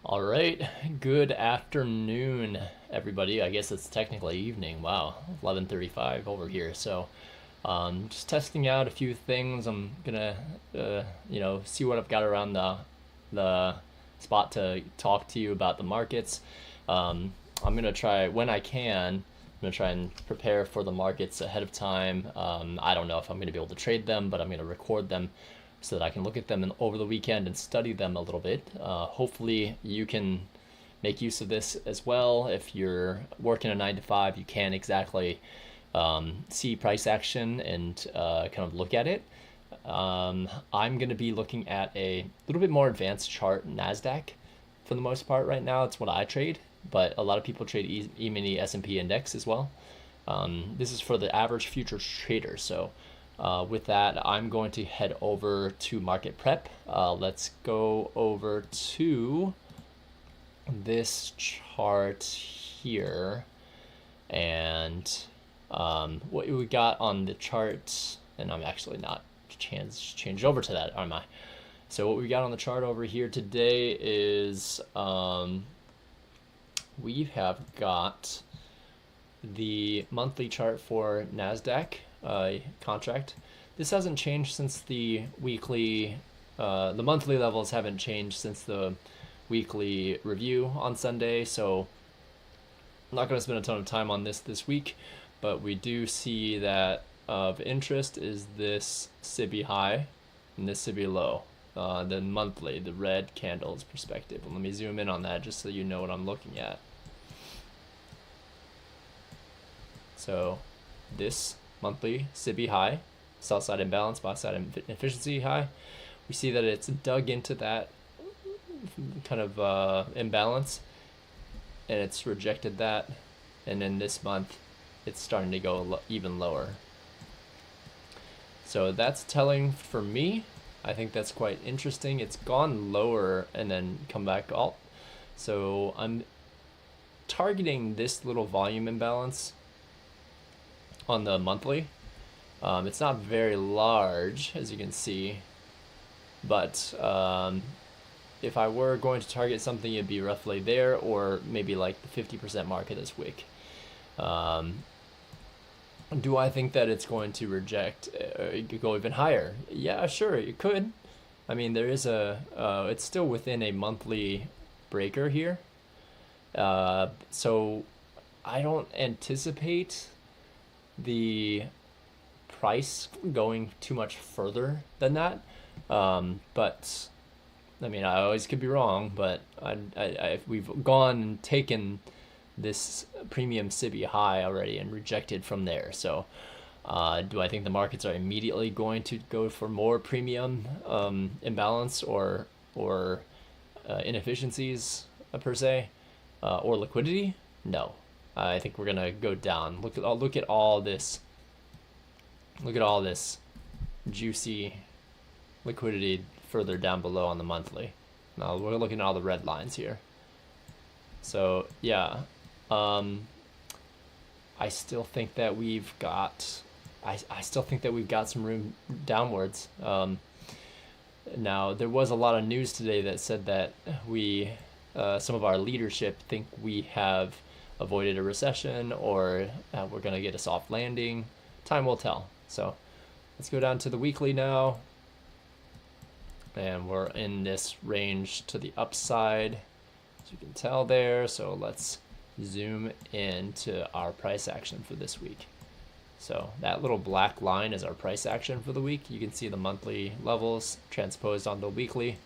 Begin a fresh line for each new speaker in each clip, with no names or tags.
All right, good afternoon, everybody. I guess it's technically evening. Wow, 11:35 over here. So, just testing out a few things. I'm gonna, see what I've got around the spot to talk to you about the markets. I'm gonna try when I can. I'm gonna try and prepare for the markets ahead of time. I don't know if I'm gonna be able to trade them, but I'm gonna record them so that I can look at them over the weekend and study them a little bit. Hopefully, you can make use of this as well. If you're working a 9 to 5, you can't exactly see price action and kind of look at it. I'm going to be looking at a little bit more advanced chart NASDAQ for the most part right now. It's what I trade, but a lot of people trade E-mini S&P index as well. This is for the average futures trader. So with that, I'm going to head over to market prep. Let's go over to this chart here, and what we got on the chart, and I'm actually not changed over to that, am I? So what we got on the chart over here today is we have got the monthly chart for NASDAQ contract. This hasn't changed since the weekly, the monthly levels haven't changed since the weekly review on Sunday, so I'm not going to spend a ton of time on this week, but we do see that of interest is this SIBI high and this SIBI low, the monthly, the red candles perspective. And let me zoom in on that just so you know what I'm looking at. So this monthly SIBI high, sell side imbalance, buy side efficiency high, we see that it's dug into that kind of imbalance, and it's rejected that, and then this month it's starting to go even lower. So that's telling for me. I think that's quite interesting. It's gone lower and then come back up. So I'm targeting this little volume imbalance on the monthly. It's not very large, as you can see, but if I were going to target something, it'd be roughly there, or maybe like the 50% market this week. Do I think that it's going to reject, go even higher? Yeah, sure, it could. I mean, there is it's still within a monthly breaker here. So I don't anticipate the price going too much further than that. But I mean, I always could be wrong, but we've gone and taken this premium SIBI high already and rejected from there. So do I think the markets are immediately going to go for more premium imbalance or inefficiencies per se, or liquidity? No, I think we're gonna go down. Look at all this. Look at all this juicy liquidity further down below on the monthly. Now we're looking at all the red lines here. So yeah, I still think that we've got, I still think that we've got some room downwards. Now there was a lot of news today that said that we, some of our leadership think we have avoided a recession, or we're gonna get a soft landing. Time will tell. So let's go down to the weekly now, and we're in this range to the upside, as you can tell there. So let's zoom into our price action for this week. So that little black line is our price action for the week. You can see the monthly levels transposed on the weekly.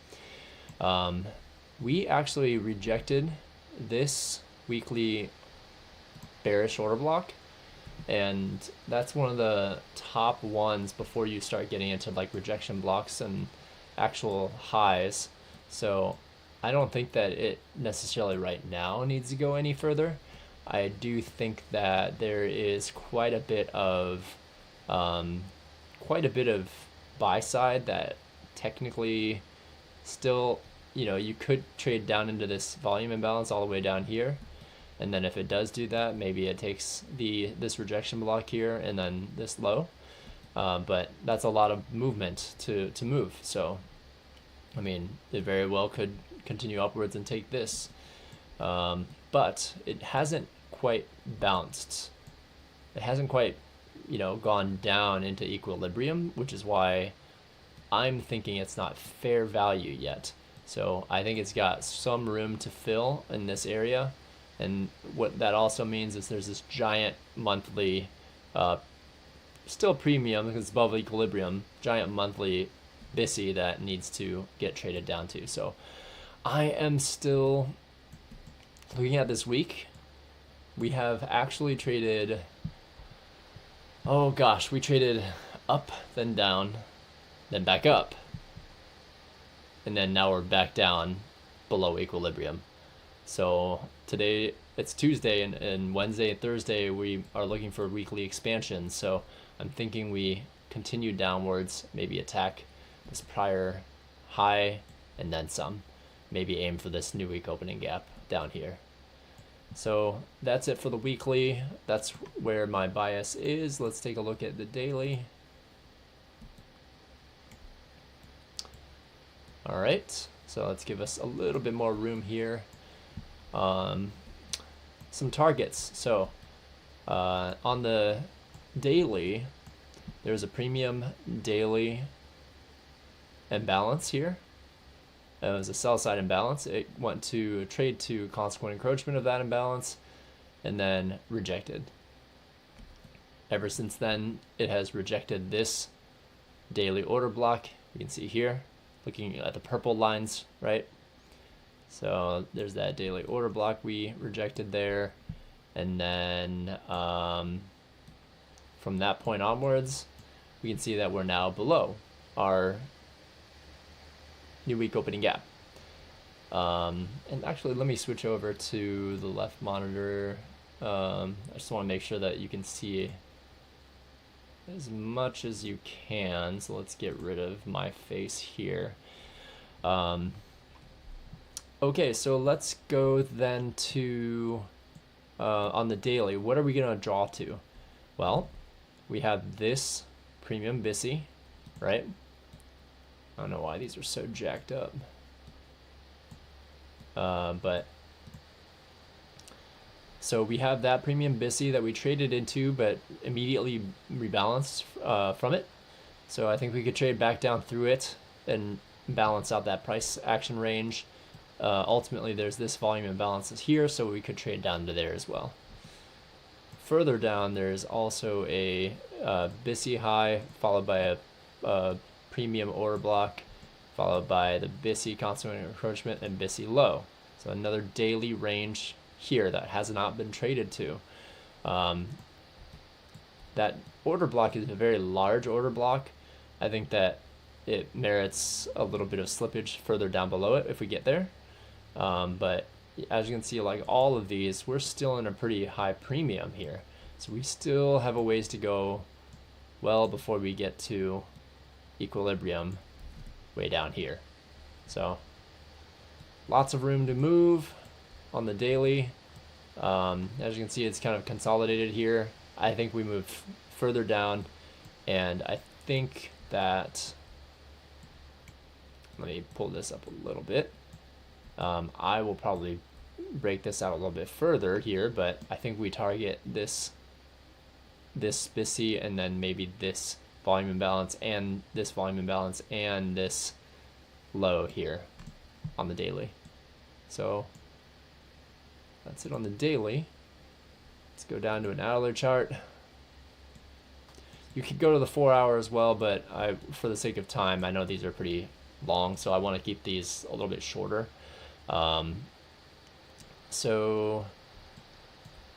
We actually rejected this weekly bearish order block, and that's one of the top ones before you start getting into like rejection blocks and actual highs. So I don't think that it necessarily right now needs to go any further. I do think that there is quite a bit of buy side that technically still, you could trade down into this volume imbalance all the way down here. And then if it does do that, maybe it takes this rejection block here and then this low. But that's a lot of movement to move. So I mean, it very well could continue upwards and take this. But it hasn't quite bounced. It hasn't quite, gone down into equilibrium, which is why I'm thinking it's not fair value yet. So I think it's got some room to fill in this area. And what that also means is there's this giant monthly, still premium because it's above equilibrium, giant monthly BISI that needs to get traded down to. So I am still looking at this week. We have actually traded, oh gosh, we traded up, then down, then back up. And then now we're back down below equilibrium. So today it's Tuesday, and Wednesday and Thursday we are looking for weekly expansion. So I'm thinking we continue downwards, maybe attack this prior high and then some. Maybe aim for this new week opening gap down here. So that's it for the weekly. That's where my bias is. Let's take a look at the daily. All right, so let's give us a little bit more room here. Some targets. So on the daily, there's a premium daily imbalance here. It was a sell side imbalance. It went to trade to consequent encroachment of that imbalance and then rejected. Ever since then, it has rejected this daily order block. You can see here, looking at the purple lines, right? So there's that daily order block we rejected there. And then from that point onwards, we can see that we're now below our new week opening gap. And actually, let me switch over to the left monitor. I just want to make sure that you can see as much as you can. So let's get rid of my face here. Okay, so let's go then to on the daily. What are we going to draw to? Well, we have this premium BISI, right? I don't know why these are so jacked up. But so we have that premium BISI that we traded into, but immediately rebalanced from it. So I think we could trade back down through it and balance out that price action range. Ultimately, there's this volume imbalances here, so we could trade down to there as well. Further down, there's also a BISI high followed by a premium order block, followed by the BISI consequent encroachment and BISI low. So another daily range here that has not been traded to. That order block is a very large order block. I think that it merits a little bit of slippage further down below it if we get there. But as you can see, like all of these, we're still in a pretty high premium here. So we still have a ways to go well before we get to equilibrium way down here. So lots of room to move on the daily. As you can see, it's kind of consolidated here. I think we move further down, and I think that, let me pull this up a little bit. I will probably break this out a little bit further here, but I think we target this BISI and then maybe this volume imbalance and this volume imbalance and this low here on the daily. So that's it on the daily. Let's go down to an hourly chart. You could go to the 4 hour as well, but for the sake of time, I know these are pretty long, so I want to keep these a little bit shorter. So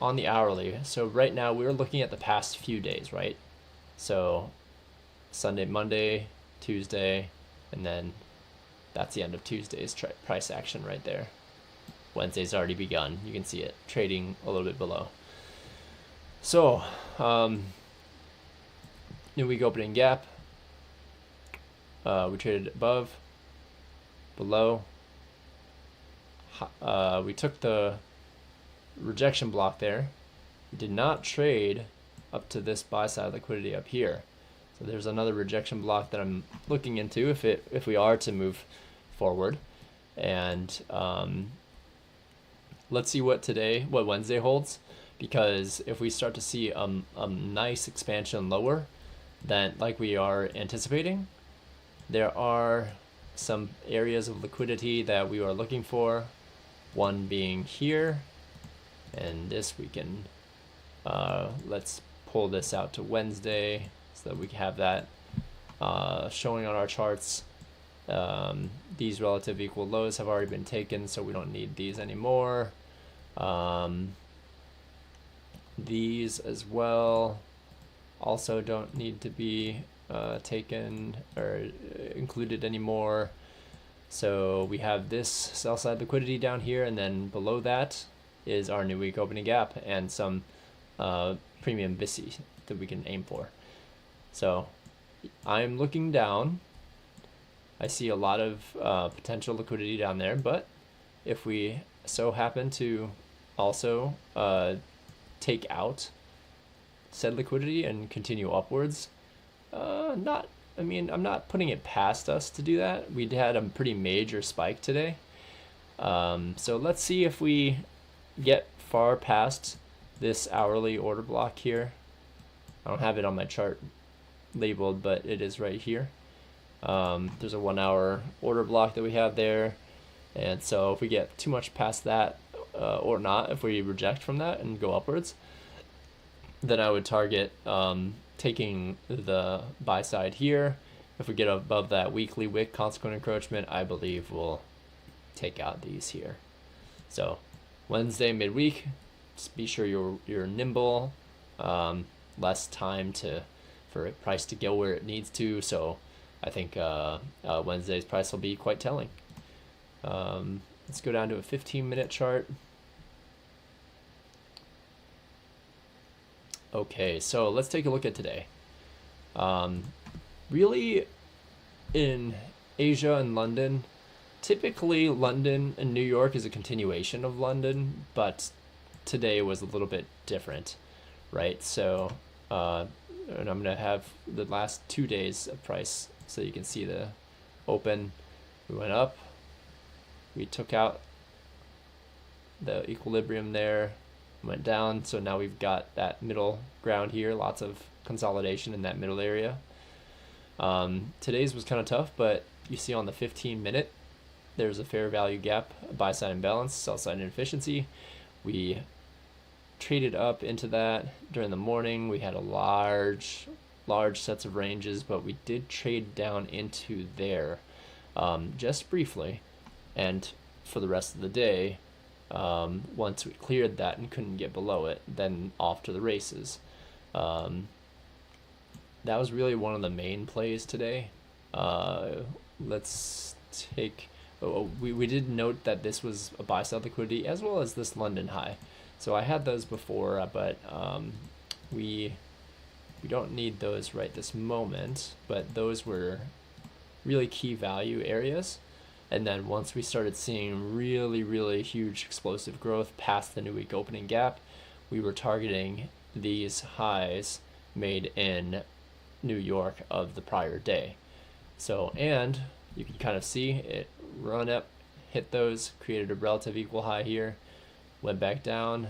on the hourly, so right now we're looking at the past few days, right? So Sunday, Monday, Tuesday, and then that's the end of Tuesday's price action right there. Wednesday's already begun. You can see it trading a little bit below. So new week opening gap. We traded above, below. We took the rejection block there. We did not trade up to this buy side liquidity up here. So there's another rejection block that I'm looking into if we are to move forward. And let's see what Wednesday holds, because if we start to see a nice expansion lower than like we are anticipating, there are some areas of liquidity that we are looking for, one being here, and this we can, let's pull this out to Wednesday so that we can have that showing on our charts. These relative equal lows have already been taken, so we don't need these anymore. These as well also don't need to be taken or included anymore. So we have this sell side liquidity down here, and then below that is our new week opening gap and some premium BISI that we can aim for. So I'm looking down. I see a lot of potential liquidity down there, but if we so happen to also take out said liquidity and continue upwards, I'm not putting it past us to do that. We had a pretty major spike today. So let's see if we get far past this hourly order block here. I don't have it on my chart labeled, but it is right here. There's a 1 hour order block that we have there. And so if we get too much past that, or not, if we reject from that and go upwards, then I would target taking the buy side here. If we get above that weekly wick consequent encroachment, I believe we'll take out these here. So Wednesday midweek, just be sure you're nimble, less time for price to go where it needs to. So I think Wednesday's price will be quite telling. Let's go down to a 15-minute chart. Okay, so let's take a look at today. Really, in Asia and London, typically London and New York is a continuation of London, but today was a little bit different, right? So, and I'm gonna have the last 2 days of price so you can see the open. We went up, we took out the equilibrium there, went down, so now we've got that middle ground here, lots of consolidation in that middle area. Today's was kind of tough, but you see on the 15-minute there's a fair value gap, a buy side imbalance, sell side inefficiency. We traded up into that during the morning. We had a large sets of ranges, but we did trade down into there just briefly, and for the rest of the day, once we cleared that and couldn't get below it, then off to the races. That was really one of the main plays today. Let's take, we did note that this was a buy side liquidity as well as this London high. So I had those before, but we don't need those right this moment, but those were really key value areas. And then once we started seeing really huge explosive growth past the new week opening gap, we were targeting these highs made in New York of the prior day. So, and you can kind of see it run up, hit those, created a relative equal high here, went back down,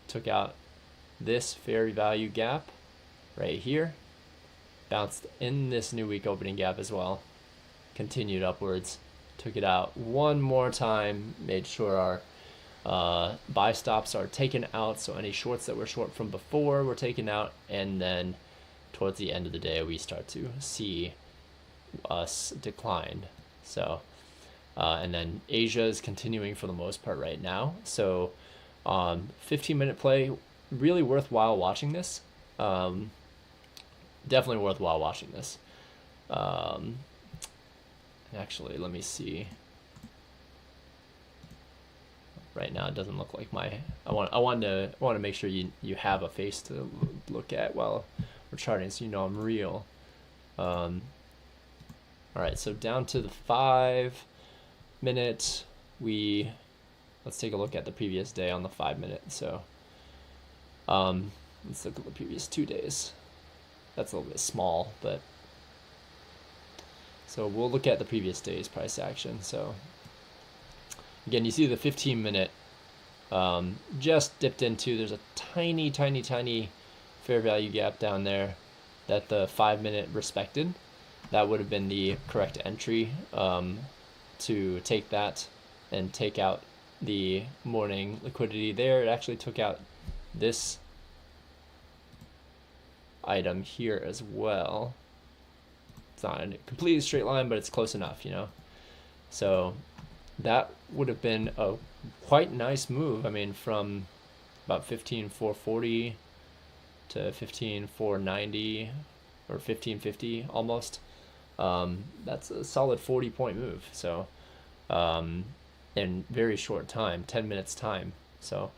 took out this fair value gap right here, bounced in this new week opening gap as well, continued upwards, took it out one more time, made sure our buy stops are taken out, so any shorts that were short from before were taken out, and then towards the end of the day we start to see us decline. So and then Asia is continuing for the most part right now. So 15-minute play, really worthwhile watching this. Definitely worthwhile watching this. Actually, let me see. Right now, it doesn't look like my. I want to make sure you have a face to look at while we're charting, so you know I'm real. All right, so down to the 5-minute. Let's take a look at the previous day on the 5-minute. So, let's look at the previous 2 days. That's a little bit small, but So we'll look at the previous day's price action. So again, you see the 15-minute just dipped into. There's a tiny fair value gap down there that the 5-minute respected. That would have been the correct entry to take that and take out the morning liquidity there. It actually took out this item here as well. It's not a completely straight line, but it's close enough, you know. So that would have been a quite nice move. I mean, from about 15,440 to 15,490 or 1550 almost. That's a solid 40-point move. So in very short time, 10 minutes time. So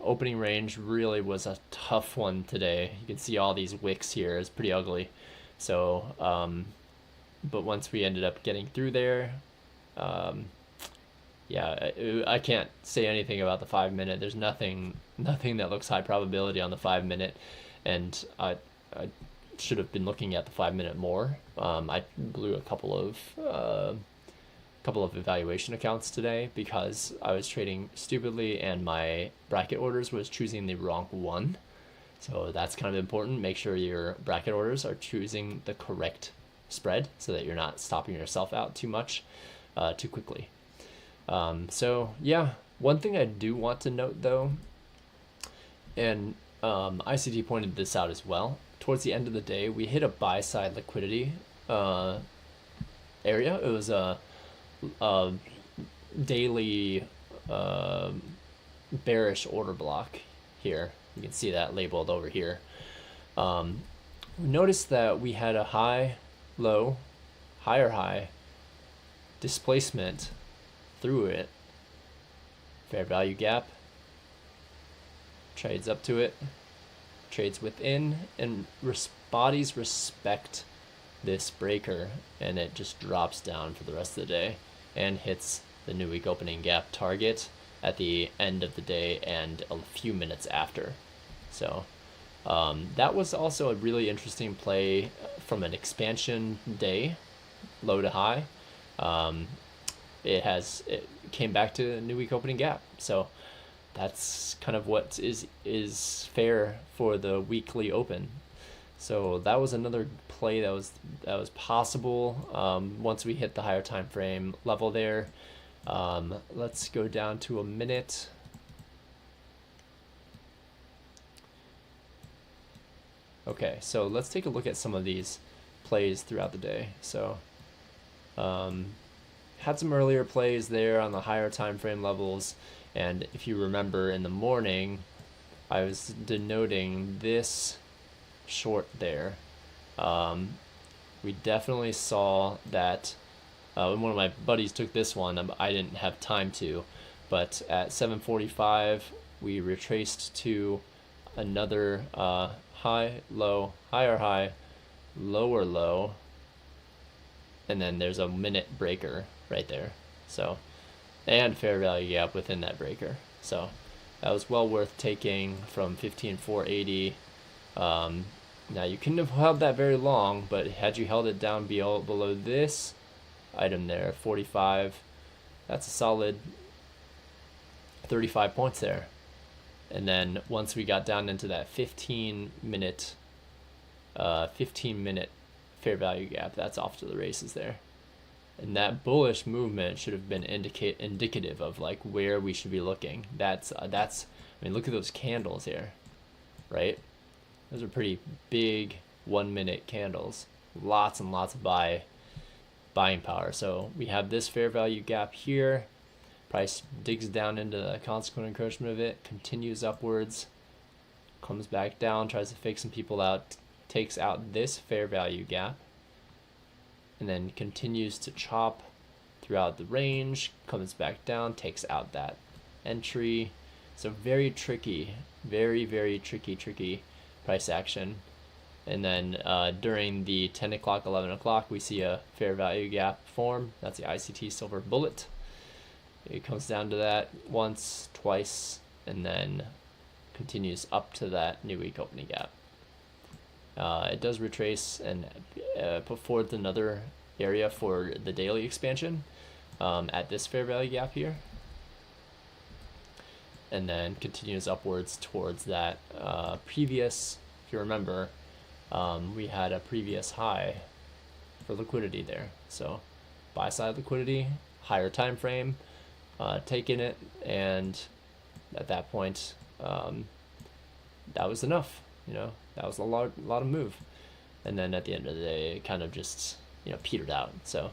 opening range really was a tough one today. You can see all these wicks here. It's pretty ugly. So but once we ended up getting through there, yeah, I can't say anything about the 5-minute. There's nothing that looks high probability on the 5-minute, and I should have been looking at the 5-minute more. I blew a couple of evaluation accounts today because I was trading stupidly and my bracket orders was choosing the wrong one. So that's kind of important. Make sure your bracket orders are choosing the correct spread so that you're not stopping yourself out too much too quickly. So yeah, one thing I do want to note though, and ICT pointed this out as well, towards the end of the day we hit a buy side liquidity area. It was a daily bearish order block here. You can see that labeled over here. We noticed that we had a high, low, higher high displacement through it. Fair value gap, trades up to it, trades within, and bodies respect this breaker, and it just drops down for the rest of the day and hits the new week opening gap target at the end of the day and a few minutes after. So that was also a really interesting play from an expansion day, low to high. It came back to a new week opening gap. So that's kind of what is fair for the weekly open. So that was another play that was possible once we hit the higher time frame level there. Let's go down to a minute. Okay, so let's take a look at some of these plays throughout the day. So had some earlier plays there on the higher time frame levels, and if you remember in the morning I was denoting this short there. We definitely saw that when one of my buddies took this one, I didn't have time to, but at 7:45 we retraced to another high, low, higher high, lower low, and then there's a minute breaker right there. So, and fair value gap within that breaker. So that was well worth taking from 15,480. Now you couldn't have held that very long, but had you held it down below this item there, 45, that's a solid 35 points there. And then once we got down into that 15-minute fair value gap, that's off to the races there. And that bullish movement should have been indicative of like where we should be looking. That's I mean, look at those candles here, right? Those are pretty big 1-minute candles. Lots and lots of buying power. So we have this fair value gap here. Price digs down into the consequent encroachment of it, continues upwards, comes back down, tries to fake some people out, takes out this fair value gap, and then continues to chop throughout the range, comes back down, takes out that entry. So very tricky, very tricky price action. And then during the 10 o'clock, 11 o'clock, we see a fair value gap form. That's the ICT silver bullet. It comes down to that once, twice, and then continues up to that new week opening gap. It does retrace and put forth another area for the daily expansion at this fair value gap here, and then continues upwards towards that previous, if you remember, we had a previous high for liquidity there. So buy side liquidity, higher time frame, taking it, and at that point that was enough. That was a lot of move, and then at the end of the day it kind of just petered out. So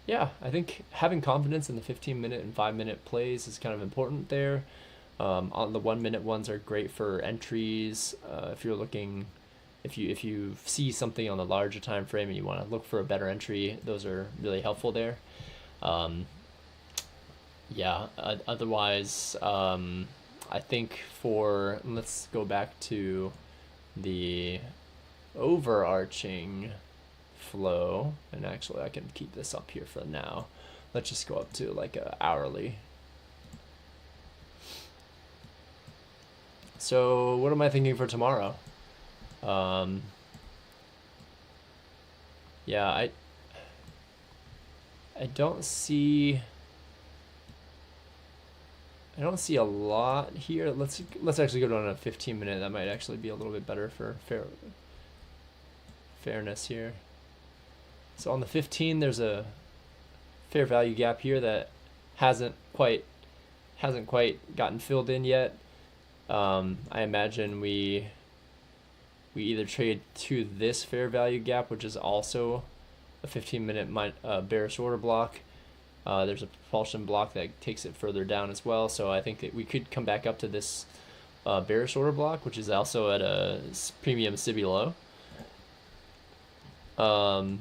yeah, I think having confidence in the 15-minute and 5-minute plays is kind of important there. On the 1-minute ones are great for entries. If you're looking, if you see something on the larger time frame and you want to look for a better entry, those are really helpful there. Yeah, otherwise, I think let's go back to the overarching flow, and actually I can keep this up here for now. Let's just go up to like a hourly. So what am I thinking for tomorrow? Yeah, I don't see a lot here. Let's actually go down to a 15-minute. That might actually be a little bit better for fairness here. So on the 15, there's a fair value gap here that hasn't quite gotten filled in yet. I imagine we either trade to this fair value gap, which is also a 15-minute bearish order block. There's a propulsion block that takes it further down as well. So I think that we could come back up to this bearish order block, which is also at a premium SIBI low.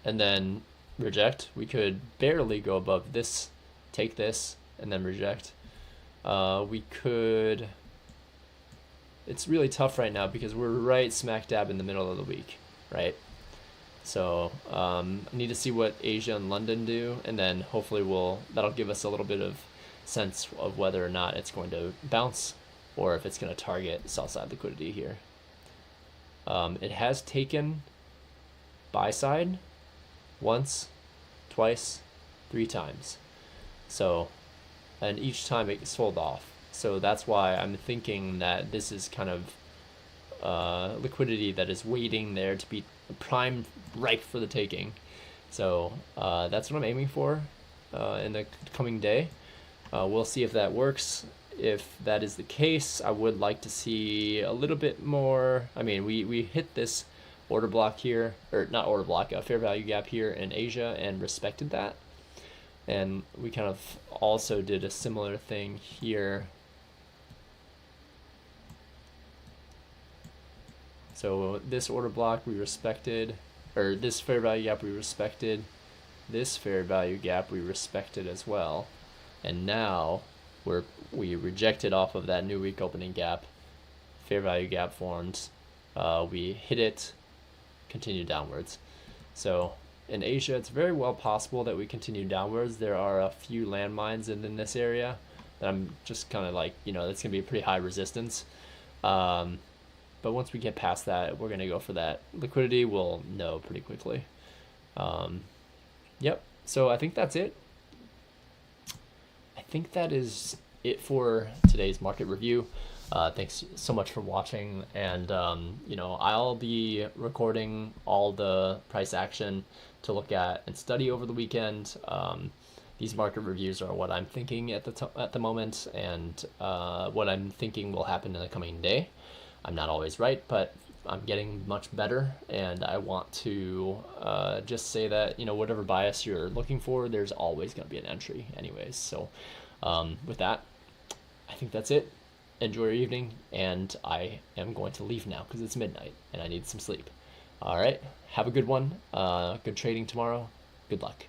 And then reject. We could barely go above this, take this, and then reject. We could... It's really tough right now because we're right smack dab in the middle of the week, right? So I need to see what Asia and London do, and then hopefully that'll give us a little bit of sense of whether or not it's going to bounce or if it's going to target sell side liquidity here. It has taken buy side once, twice, 3 times. So, and each time it sold off. So that's why I'm thinking that this is kind of liquidity that is waiting there to be prime ripe for the taking. So that's what I'm aiming for in the coming day. We'll see if that works. If that is the case, I would like to see a little bit more. I mean, we hit this order block here, or not order block, a fair value gap here in Asia and respected that. And we kind of also did a similar thing here. So this order block we respected, or this fair value gap we respected, this fair value gap we respected as well. And now we rejected off of that new week opening gap, fair value gap formed, we hit it, continue downwards. So in Asia, it's very well possible that we continue downwards. There are a few landmines in this area that I'm just kind of like, that's gonna be a pretty high resistance. But once we get past that, we're going to go for that liquidity. We'll know pretty quickly. Yep. So I think that's it. I think that is it for today's market review. Thanks so much for watching. And, I'll be recording all the price action to look at and study over the weekend. These market reviews are what I'm thinking at the moment, and what I'm thinking will happen in the coming day. I'm not always right, but I'm getting much better, and I want to just say that, whatever bias you're looking for, there's always going to be an entry anyways. So with that, I think that's it. Enjoy your evening, and I am going to leave now because it's midnight and I need some sleep. All right, have a good one. Good trading tomorrow. Good luck.